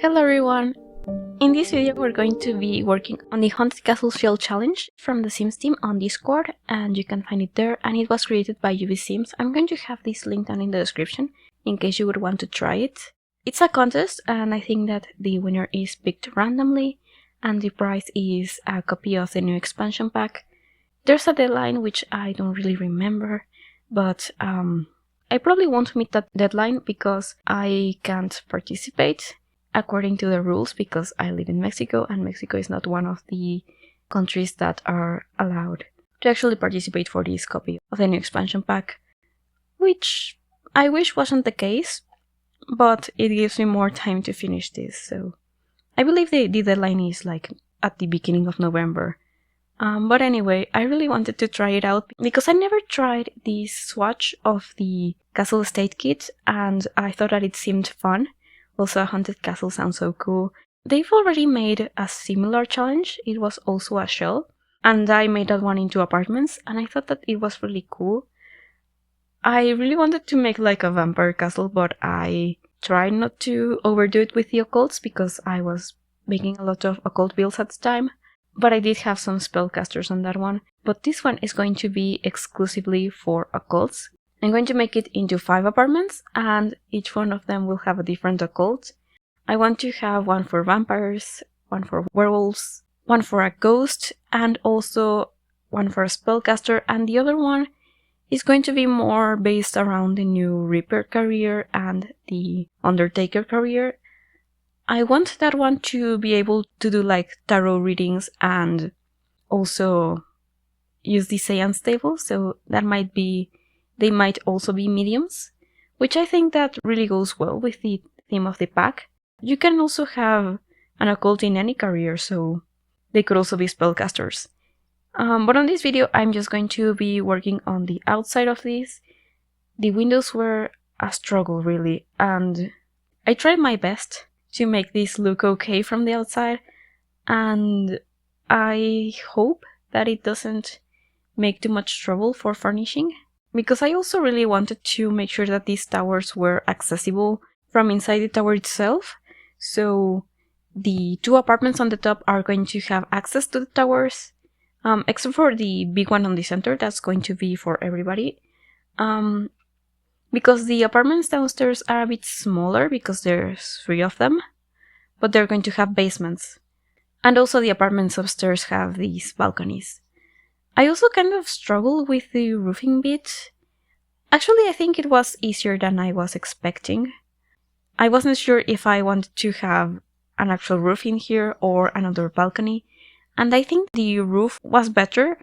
Hello everyone! In this video we're going to be working on the Haunted Castle Shell Challenge from the Sims team on Discord, and you can find it there, and it was created by Jubiesims. I'm going to have this link down in the description in case you would want to try it. It's a contest, and I think that the winner is picked randomly, and the prize is a copy of the new expansion pack. There's a deadline which I don't really remember, but I probably won't meet that deadline because I can't participate according to the rules, because I live in Mexico and Mexico is not one of the countries that are allowed to actually participate for this copy of the new expansion pack, which I wish wasn't the case, but it gives me more time to finish this. So I believe the deadline is like at the beginning of November. But anyway, I really wanted to try it out because I never tried the swatch of the Castle Estate kit, and I thought that it seemed fun. Also, a haunted castle sounds so cool. They've already made a similar challenge. It was also a shell, and I made that one into apartments, and I thought that it was really cool. I really wanted to make like a vampire castle, but I tried not to overdo it with the occults because I was making a lot of occult builds at the time. But I did have some spellcasters on that one. But this one is going to be exclusively for occults. I'm going to make it into 5 apartments, and each one of them will have a different occult. I want to have one for vampires, one for werewolves, one for a ghost, and also one for a spellcaster, and the other one is going to be more based around the new Reaper career and the Undertaker career. I want that one to be able to do like tarot readings and also use the seance table, so that might be, they might also be mediums, which I think that really goes well with the theme of the pack. You can also have an occult in any career, so they could also be spellcasters. But on this video I'm just going to be working on the outside of this. The windows were a struggle really, and I tried my best to make this look okay from the outside, and I hope that it doesn't make too much trouble for furnishing, because I also really wanted to make sure that these towers were accessible from inside the tower itself. So the 2 apartments on the top are going to have access to the towers, except for the big one on the center, that's going to be for everybody. Because the apartments downstairs are a bit smaller because there's 3 of them, but they're going to have basements. And also the apartments upstairs have these balconies. I also kind of struggled with the roofing bit. Actually, I think it was easier than I was expecting. I wasn't sure if I wanted to have an actual roof in here or another balcony, and I think the roof was better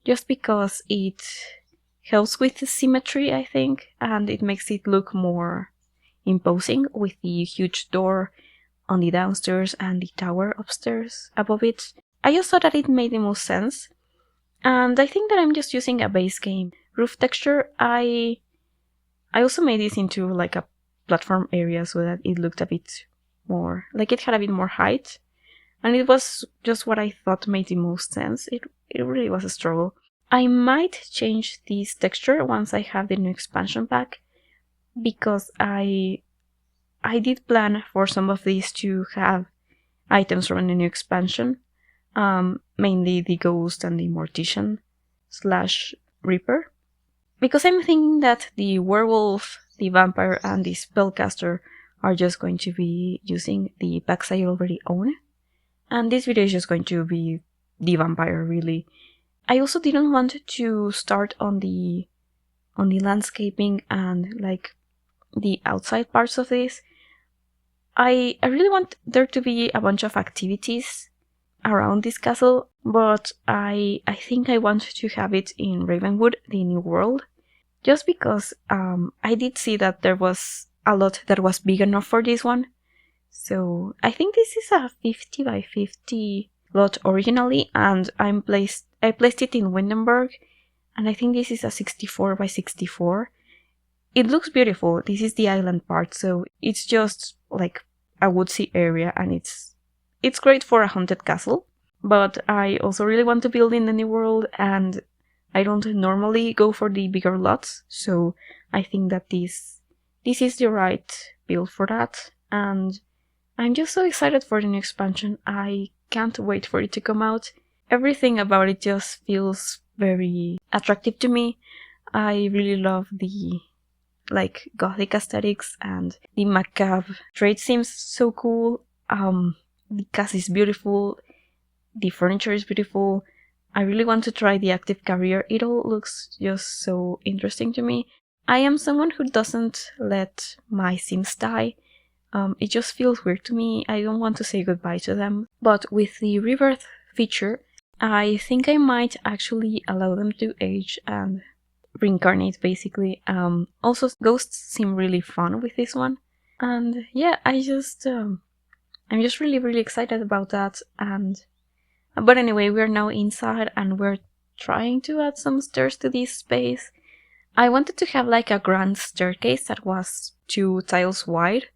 just because it helps with the symmetry, I think, and it makes it look more imposing with the huge door on the downstairs and the tower upstairs above it. I just thought that it made the most sense. And I think that I'm just using a base game roof texture. I also made this into like a platform area so that it looked a bit more, like it had a bit more height. And it was just what I thought made the most sense. It really was a struggle. I might change this texture once I have the new expansion pack, because I did plan for some of these to have items from the new expansion. Mainly the Ghost and the Mortician / Reaper, because I'm thinking that the Werewolf, the Vampire, and the Spellcaster are just going to be using the packs I already own, and this video is just going to be the Vampire, really. I also didn't want to start on the landscaping and like the outside parts of this. I really want there to be a bunch of activities around this castle, but I think I want to have it in Ravenwood, the new world, just because I did see that there was a lot that was big enough for this one. So I think this is a 50 by 50 lot originally, and I placed it in Windenburg, and I think this is a 64 by 64. It looks beautiful. This is the island part, so it's just like a woodsy area, and it's great for a haunted castle. But I also really want to build in the new world, and I don't normally go for the bigger lots, so I think that this is the right build for that. And I'm just so excited for the new expansion. I can't wait for it to come out. Everything about it just feels very attractive to me. I really love the gothic aesthetics, and the macabre trade seems so cool. The cast is beautiful, the furniture is beautiful. I really want to try the active career. It all looks just so interesting to me. I am someone who doesn't let my Sims die. It just feels weird to me. I don't want to say goodbye to them. But with the rebirth feature, I think I might actually allow them to age and reincarnate, basically. Also, ghosts seem really fun with this one. And yeah, I'm just really excited about that. But anyway, we're now inside and we're trying to add some stairs to this space. I wanted to have like a grand staircase that was 2 tiles wide,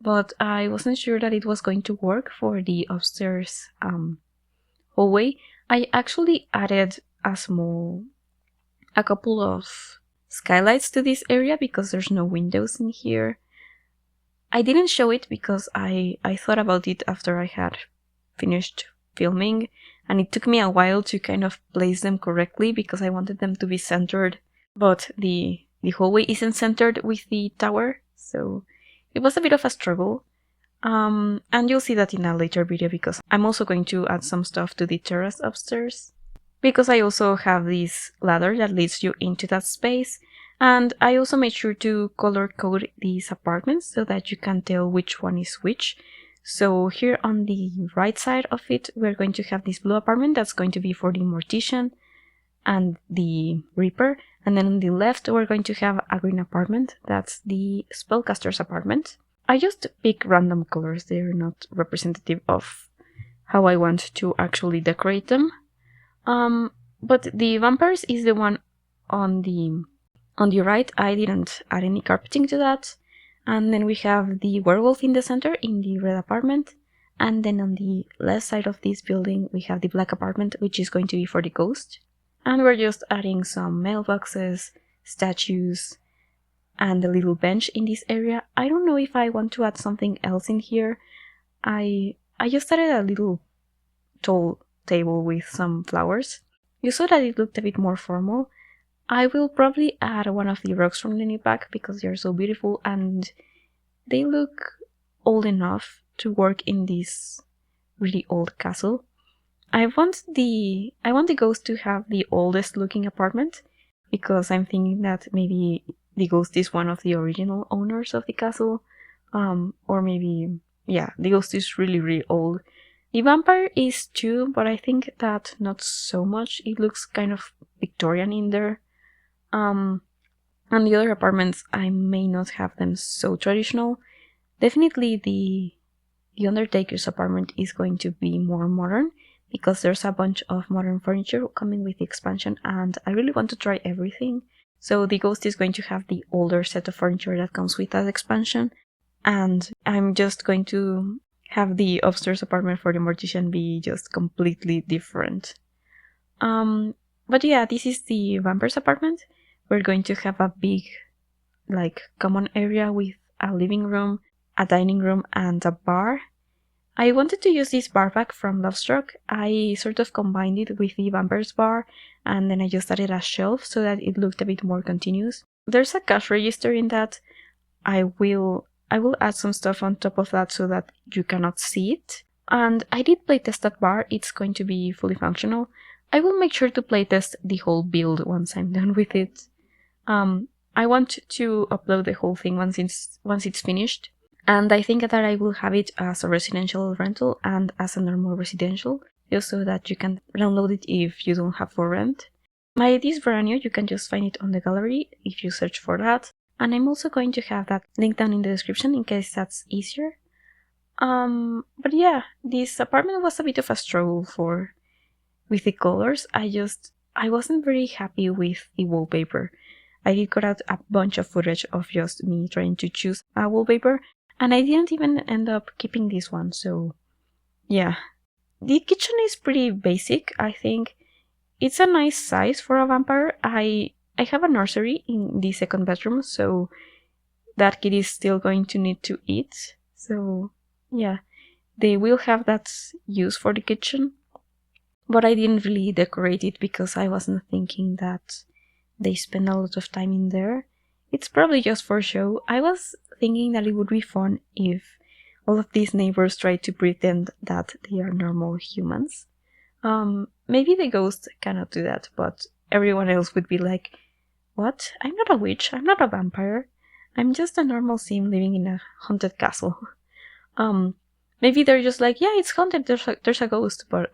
but I wasn't sure that it was going to work for the upstairs hallway. I actually added a couple of skylights to this area because there's no windows in here. I didn't show it because I thought about it after I had finished filming, and it took me a while to kind of place them correctly because I wanted them to be centered, but the hallway isn't centered with the tower, so it was a bit of a struggle. And you'll see that in a later video because I'm also going to add some stuff to the terrace upstairs, because I also have this ladder that leads you into that space, and I also made sure to color code these apartments so that you can tell which one is which. So here on the right side of it, we're going to have this blue apartment that's going to be for the Mortician and the Reaper, and then on the left we're going to have a green apartment, that's the Spellcaster's apartment. I just pick random colors, they're not representative of how I want to actually decorate them. But the vampires is the one on the right. I didn't add any carpeting to that. And then we have the werewolf in the center in the red apartment. And then on the left side of this building, we have the black apartment, which is going to be for the ghost. And we're just adding some mailboxes, statues, and a little bench in this area. I don't know if I want to add something else in here. I just added a little tall table with some flowers. You saw that it looked a bit more formal. I will probably add one of the rocks from the new pack because they're so beautiful and they look old enough to work in this really old castle. I want the ghost to have the oldest looking apartment because I'm thinking that maybe the ghost is one of the original owners of the castle, or maybe, yeah, the ghost is really old. The vampire is too, but I think that not so much. It looks kind of Victorian in there. And the other apartments, I may not have them so traditional. Definitely the Undertaker's apartment is going to be more modern because there's a bunch of modern furniture coming with the expansion and I really want to try everything. So the ghost is going to have the older set of furniture that comes with that expansion, and I'm just going to have the upstairs apartment for the Mortician be just completely different. But yeah, this is the vampire's apartment. We're going to have a big, common area with a living room, a dining room, and a bar. I wanted to use this bar back from Lovestruck. I sort of combined it with the vampire's bar, and then I just added a shelf so that it looked a bit more continuous. There's a cash register in that. I will add some stuff on top of that so that you cannot see it. And I did playtest that bar. It's going to be fully functional. I will make sure to playtest the whole build once I'm done with it. I want to upload the whole thing once it's finished. And I think that I will have it as a residential rental and as a normal residential, just so that you can download it if you don't have for rent. My ID is brand new, you can just find it on the gallery if you search for that. And I'm also going to have that link down in the description in case that's easier. But yeah, this apartment was a bit of a struggle with the colors. I wasn't very happy with the wallpaper. I did cut out a bunch of footage of just me trying to choose a wallpaper, and I didn't even end up keeping this one, so yeah. The kitchen is pretty basic, I think. It's a nice size for a vampire. I have a nursery in the second bedroom, so that kid is still going to need to eat. So yeah, they will have that use for the kitchen. But I didn't really decorate it because I wasn't thinking that they spend a lot of time in there. It's probably just for show. I was thinking that it would be fun if all of these neighbors tried to pretend that they are normal humans. Maybe the ghost cannot do that, but everyone else would be like, "What? I'm not a witch. I'm not a vampire. I'm just a normal sim living in a haunted castle." Um, Maybe they're just like, "Yeah, it's haunted. There's a ghost," but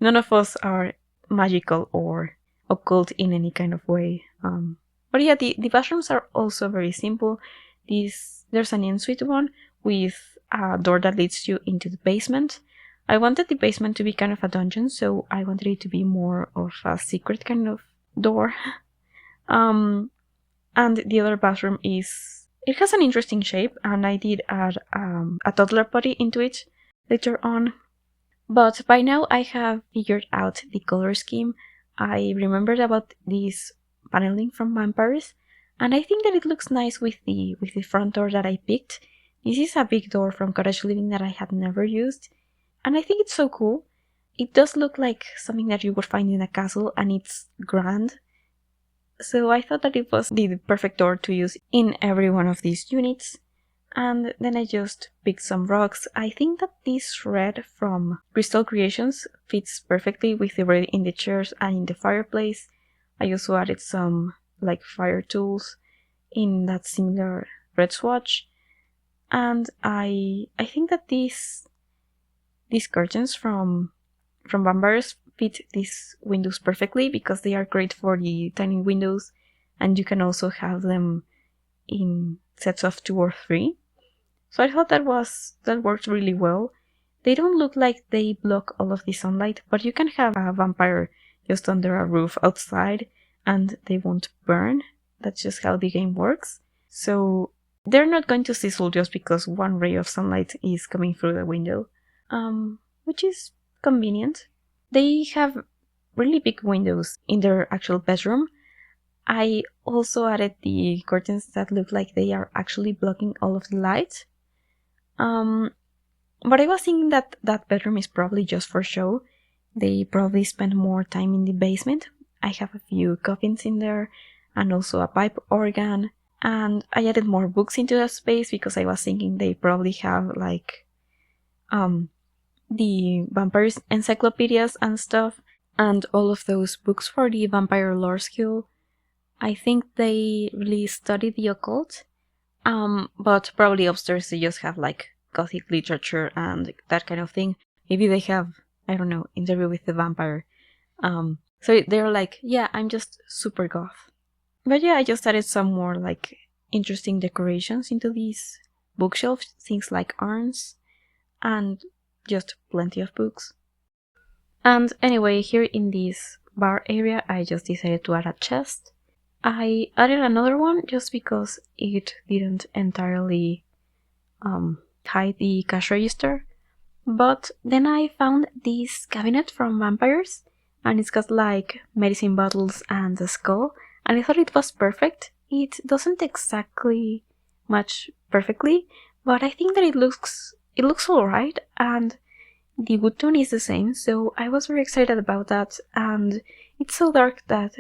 none of us are magical or occult in any kind of way. But yeah, the bathrooms are also very simple. There's an ensuite one with a door that leads you into the basement. I wanted the basement to be kind of a dungeon, so I wanted it to be more of a secret kind of door. And the other bathroom it has an interesting shape, and I did add a toddler potty into it later on. But by now I have figured out the color scheme. I remembered about this paneling from vampires, and I think that it looks nice with the front door that I picked. This is a big door from cottage living that I had never used, and I think it's so cool. It does look like something that you would find in a castle, and it's grand. So I thought that it was the perfect door to use in every one of these units. And then I just picked some rocks. I think that this red from Crystal Creations fits perfectly with the red in the chairs and in the fireplace. I also added some like fire tools in that similar red swatch. And I think that these curtains from vampires fit these windows perfectly because they are great for the tiny windows, and you can also have them in sets of 2 or 3. So I thought that worked really well. They don't look like they block all of the sunlight, but you can have a vampire just under a roof outside and they won't burn. That's just how the game works. So they're not going to sizzle just because one ray of sunlight is coming through the window, which is convenient. They have really big windows in their actual bedroom. I also added the curtains that look like they are actually blocking all of the light. But I was thinking that that bedroom is probably just for show. They probably spend more time in the basement. I have a few coffins in there and also a pipe organ. And I added more books into that space because I was thinking they probably have like the vampires encyclopedias and stuff, and all of those books for the vampire lore skill. I think they really study the occult. But probably upstairs they just have like gothic literature and that kind of thing. Maybe they have, I don't know, Interview with the Vampire. So they're like, yeah, I'm just super goth. But yeah, I just added some more like interesting decorations into these bookshelves, things like urns, and just plenty of books. And anyway, here in this bar area, I just decided to add a chest. I added another one just because it didn't entirely hide the cash register. But then I found this cabinet from vampires, and it's got like medicine bottles and a skull, and I thought it was perfect. It doesn't exactly match perfectly, but I think that it looks alright, and the wood tone is the same, so I was very excited about that, and it's so dark that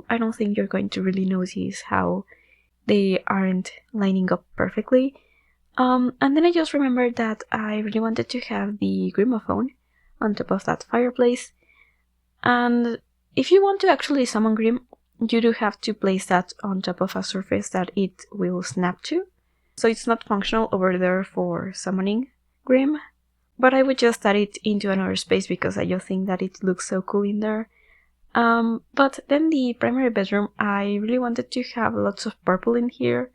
I don't think you're going to really notice how they aren't lining up perfectly. And then I just remembered that I really wanted to have the grimophone on top of that fireplace, and if you want to actually summon Grim, you do have to place that on top of a surface that it will snap to, so it's not functional over there for summoning Grim. But I would just add it into another space because I just think that it looks so cool in there. But then the primary bedroom, I really wanted to have lots of purple in here,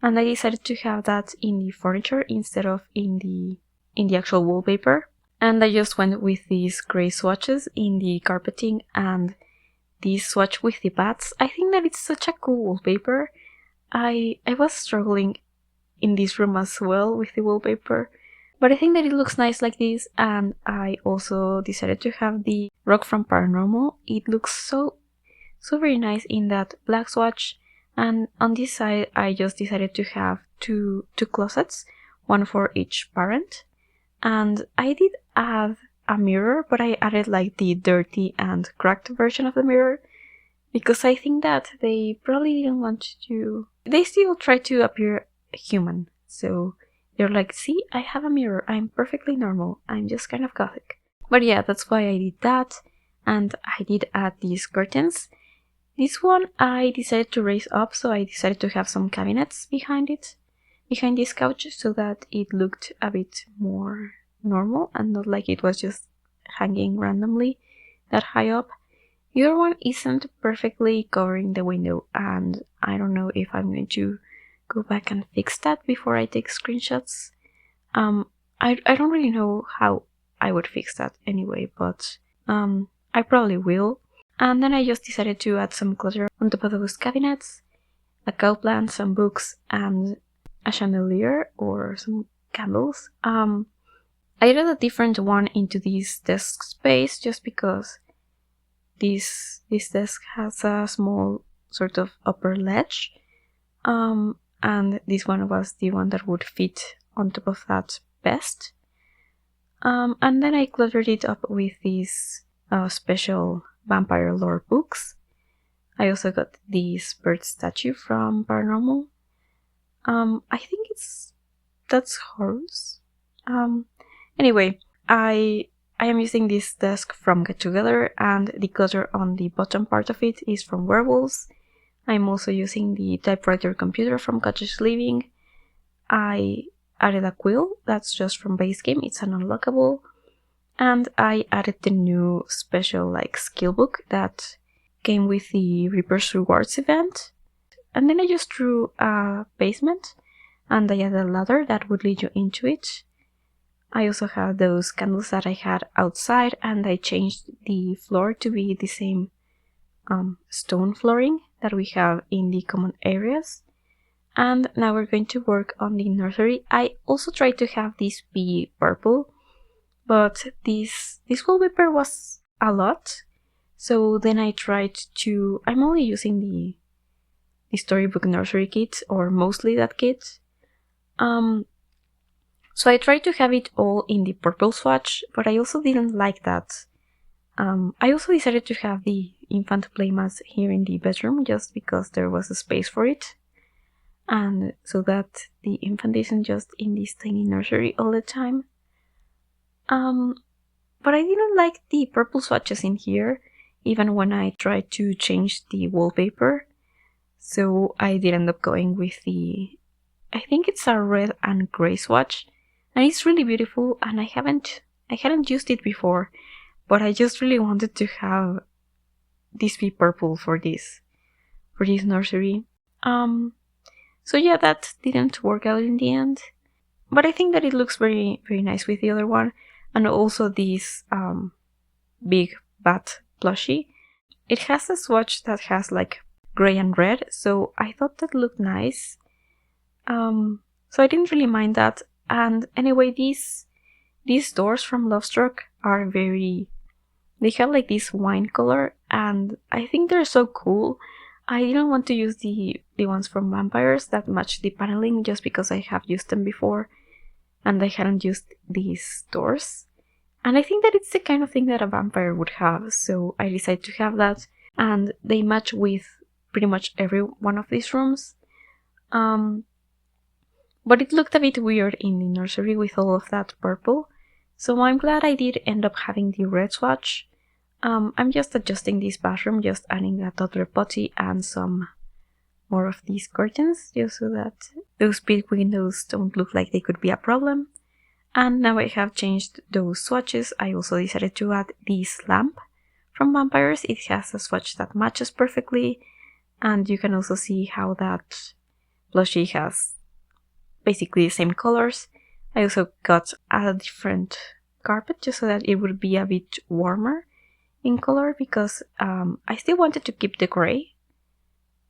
and I decided to have that in the furniture instead of in the actual wallpaper. And I just went with these gray swatches in the carpeting and this swatch with the bats. I think that it's such a cool wallpaper. I was struggling in this room as well with the wallpaper, but I think that it looks nice like this, and I also decided to have the rock from Paranormal. It looks so very nice in that black swatch, and on this side I just decided to have two closets, one for each parent. And I did add a mirror, but I added like the dirty and cracked version of the mirror, because I think that they probably didn't want to... They still try to appear human, so they're like, see, I have a mirror, I'm perfectly normal, I'm just kind of gothic. But yeah, that's why I did that, and I did add these curtains. This one I decided to raise up, so I decided to have some cabinets behind it, behind this couch, so that it looked a bit more normal and not like it was just hanging randomly that high up. The other one isn't perfectly covering the window, and I don't know if I'm going to go back and fix that before I take screenshots. I don't really know how I would fix that anyway, but I probably will. And then I just decided to add some clutter on top of those cabinets, a cow plant, some books, and a chandelier or some candles. I added a different one into this desk space just because this desk has a small sort of upper ledge, and this one was the one that would fit on top of that best. And then I cluttered it up with these special vampire lore books. I also got this bird statue from Paranormal. I think that's Horus. Anyway, I am using this desk from Get Together, and the clutter on the bottom part of it is from Werewolves. I'm also using the typewriter computer from Cottage Living. I added a quill, that's just from base game, it's an unlockable. And I added the new special skill book that came with the Reaper's Rewards event. And then I just drew a basement, and I added a ladder that would lead you into it. I also have those candles that I had outside, and I changed the floor to be the same stone flooring that we have in the common areas. And now we're going to work on the nursery. I also tried to have this be purple, but this wallpaper was a lot. So then I tried to... I'm only using the storybook nursery kit, or mostly that kit. So I tried to have it all in the purple swatch, but I also didn't like that. I also decided to have the infant playmat here in the bedroom just because there was a space for it, and so that the infant isn't just in this tiny nursery all the time. But I didn't like the purple swatches in here, even when I tried to change the wallpaper. So I did end up going with the... I think it's a red and gray swatch, and it's really beautiful, and I hadn't used it before, but I just really wanted to have this be purple for this nursery. So yeah, that didn't work out in the end, but I think that it looks very, very nice with the other one. And also this big bat plushie. It has a swatch that has gray and red, so I thought that looked nice. So I didn't really mind that. And anyway, these doors from Lovestruck are very... They have this wine color, and I think they're so cool. I didn't want to use the ones from Vampires that match the paneling just because I have used them before, and I hadn't used these doors. And I think that it's the kind of thing that a vampire would have, so I decided to have that, and they match with pretty much every one of these rooms. But it looked a bit weird in the nursery with all of that purple, so I'm glad I did end up having the red swatch. I'm just adjusting this bathroom, just adding a toddler potty and some more of these curtains, just so that those big windows don't look like they could be a problem. And now I have changed those swatches. I also decided to add this lamp from Vampires. It has a swatch that matches perfectly, and you can also see how that plushie has basically the same colors. I also got a different carpet just so that it would be a bit warmer in color, because I still wanted to keep the gray,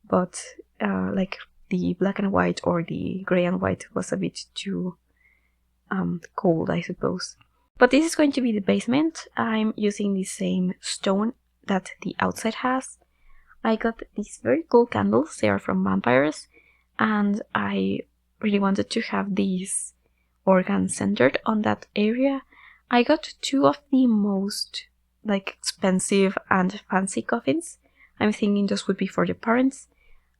but the black and white or the gray and white was a bit too cold, I suppose. But this is going to be the basement. I'm using the same stone that the outside has. I got these very cool candles. They are from Vampires, and I really wanted to have these organ centered on that area. I got 2 of the most expensive and fancy coffins. I'm thinking those would be for the parents.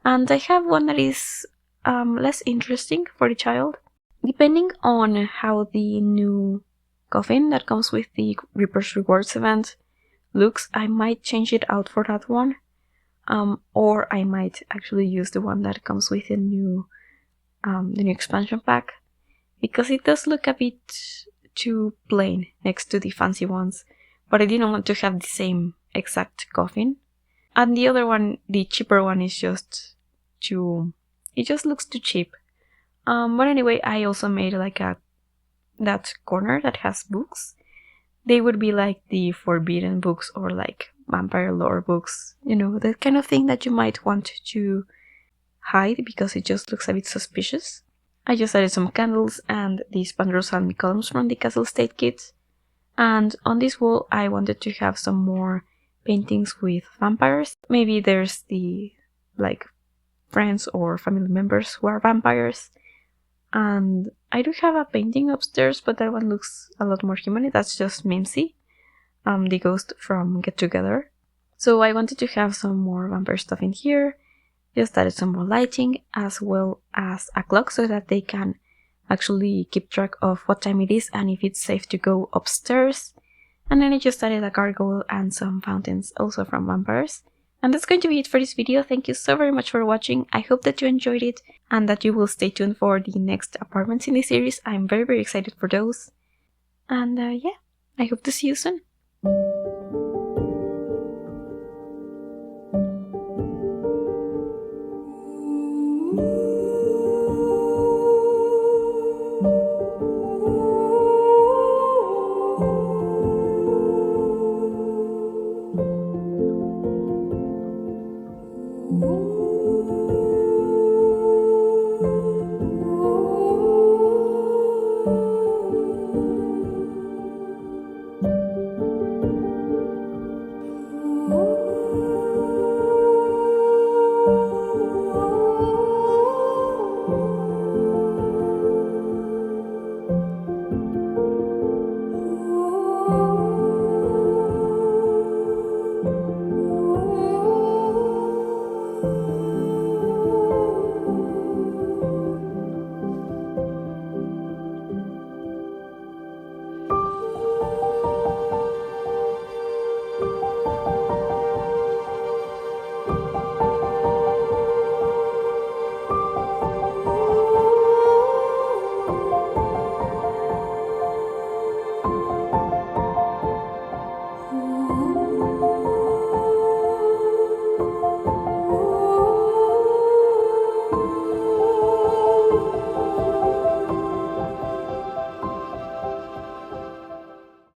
And I have one that is less interesting for the child. Depending on how the new coffin that comes with the Reaper's Rewards event looks, I might change it out for that one. Or I might actually use the one that comes with the new expansion pack, because it does look a bit too plain next to the fancy ones, but I didn't want to have the same exact coffin. And the other one, the cheaper one, is just too... it just looks too cheap. But anyway, I also made that corner that has books. They would be like the forbidden books or like vampire lore books, the kind of thing that you might want to hide because it just looks a bit suspicious. I just added some candles and these Pandrosalmi columns from the Castle State kit. And on this wall I wanted to have some more paintings with vampires. Maybe there's the friends or family members who are vampires. And I do have a painting upstairs, but that one looks a lot more human. That's just Mimsy, the ghost from Get Together. So I wanted to have some more vampire stuff in here. Just added some more lighting as well as a clock so that they can actually keep track of what time it is and if it's safe to go upstairs. And then I just added a gargoyle and some fountains also from vampires. And that's going to be it for this video. Thank you so very much for watching. I hope that you enjoyed it and that you will stay tuned for the next apartments in the series. I'm very excited for those. And yeah, I hope to see you soon.